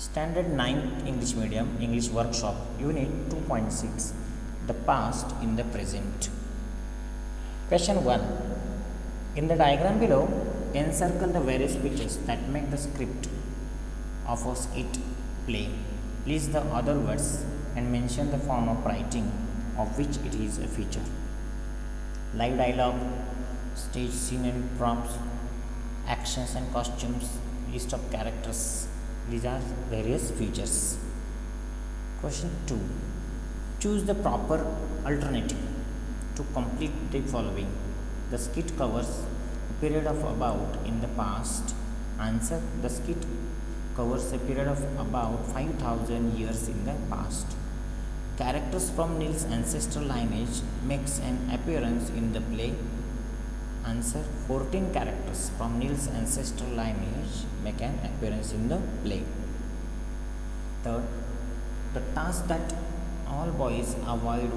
Standard 9th English Medium English Workshop Unit 2.6 The Past in the Present. Question 1. In the diagram below, encircle the various features that make the script of a skit play. List the other words and mention the form of writing of which it is a feature. Live dialogue, stage scene and props, actions and costumes, list of characters. These are various features. Question 2. Choose the proper alternative to complete the following. The skit covers a period of about in the past. Answer. The skit covers a period of about 5,000 years in the past. Characters from Nil's ancestral lineage makes an appearance in the play. Answer. 14 characters from Nil's ancestral lineage make an appearance in the play. Third, the task that all boys avoid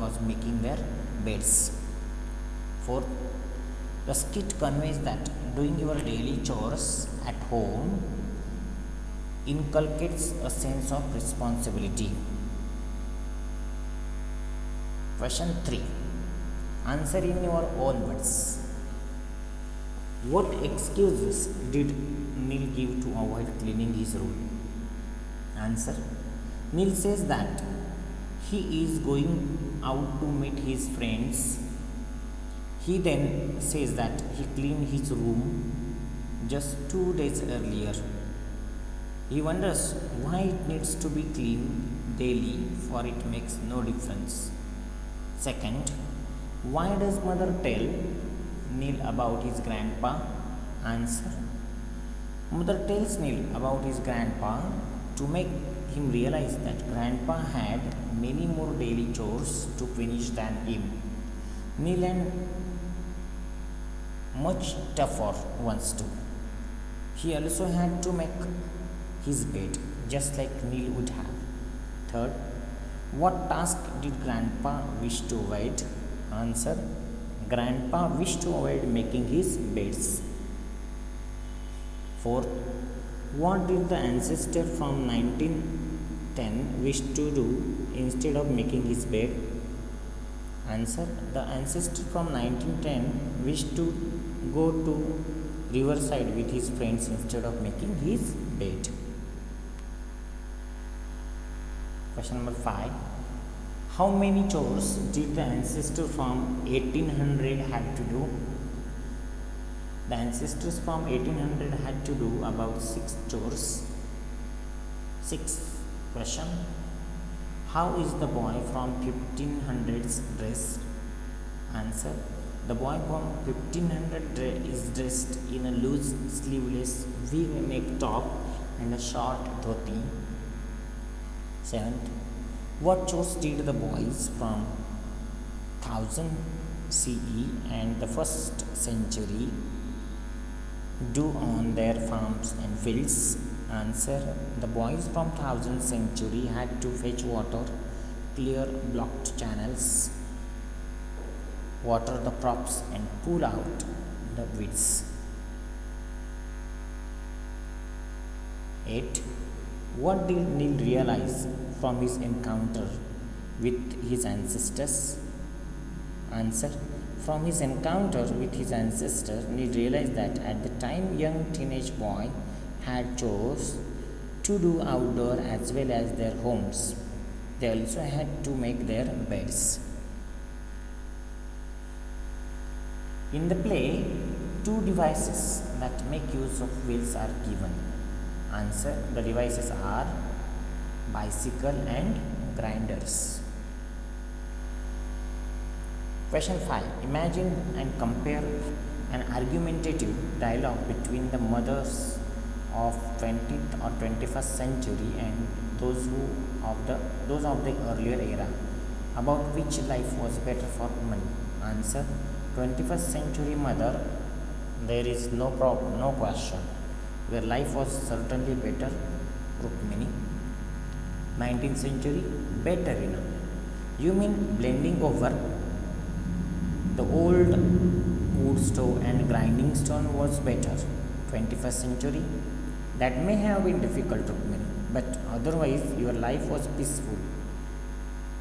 was making their beds. Fourth, the skit conveys that doing your daily chores at home inculcates a sense of responsibility. Question 3. Answer in your own words. What excuses did Neil give to avoid cleaning his room? Answer. Neil says that he is going out to meet his friends. He then says that he cleaned his room just 2 days earlier. He wonders why it needs to be cleaned daily, for it makes no difference. Second, why does mother tell Neil about his grandpa? Answer. Mother tells Neil about his grandpa to make him realize that grandpa had many more daily chores to finish than him. Neil and much tougher ones too. He also had to make his bed just like Neil would have. Third, what task did grandpa wish to avoid? Answer. Grandpa wished to avoid making his beds. Fourth, what did the ancestor from 1910 wish to do instead of making his bed? Answer. The ancestor from 1910 wished to go to riverside with his friends instead of making his bed. Question number 5. How many chores did the ancestor from 1800 have to do? The ancestors from 1800 had to do about 6 chores. 6th question. How is the boy from 1500s dressed? Answer. The boy from 1500 is dressed in a loose sleeveless V-neck top and a short dhoti. 7th. What chores did the boys from 1000 CE and the 1st century do on their farms and fields? Answer. The boys from 1000th century had to fetch water, clear blocked channels, water the crops and pull out the weeds. 8. What did Neil realize from his encounter with his ancestors? Answer. From his encounter with his ancestor, Neil realized that at the time young teenage boy had chores to do outdoor as well as their homes. They also had to make their beds. In the play, 2 devices that make use of wheels are given. Answer. The devices are bicycle and grinders. Question 5. Imagine and compare an argumentative dialogue between the mothers of 20th or 21st century and those of the earlier era about which life was better for women. Answer. 21st century mother, there is no question. Where life was certainly better, Rukmini. 19th century, better enough. You mean blending over? The old wood stove and grinding stone was better. 21st century, That may have been difficult to many, but otherwise your life was peaceful.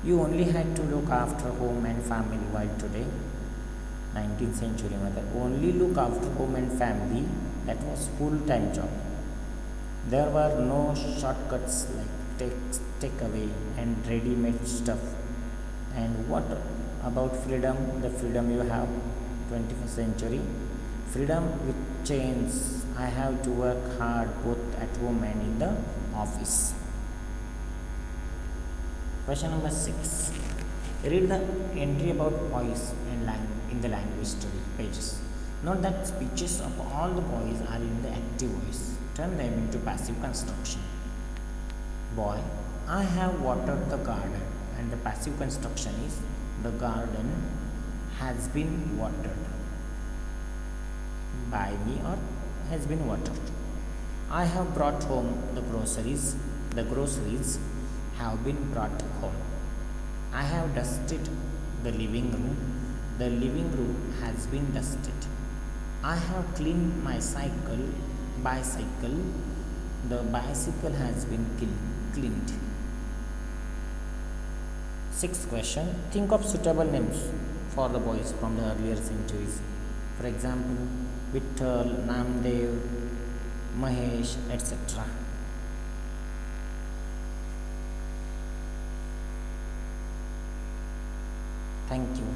You only had to look after home and family, while today, 19th century mother, only look after home and family, that was full-time job. There were no shortcuts like takeaway and ready-made stuff. And what about freedom? The freedom you have, 21st century. Freedom with chains. I have to work hard both at home and in the office. Question number 6. Read the entry about boys and in the language study pages. Note that speeches of all the boys are in the active voice. Turn them into passive construction. Boy, I have watered the garden, and the passive construction is the garden has been watered by me or has been watered. I have brought home the groceries. The groceries have been brought home. I have dusted the living room. The living room has been dusted. I have cleaned my bicycle. The bicycle has been cleaned. Sixth question. Think of suitable names for the boys from the earlier centuries. For example, Vittal, Namdev, Mahesh, etc. Thank you.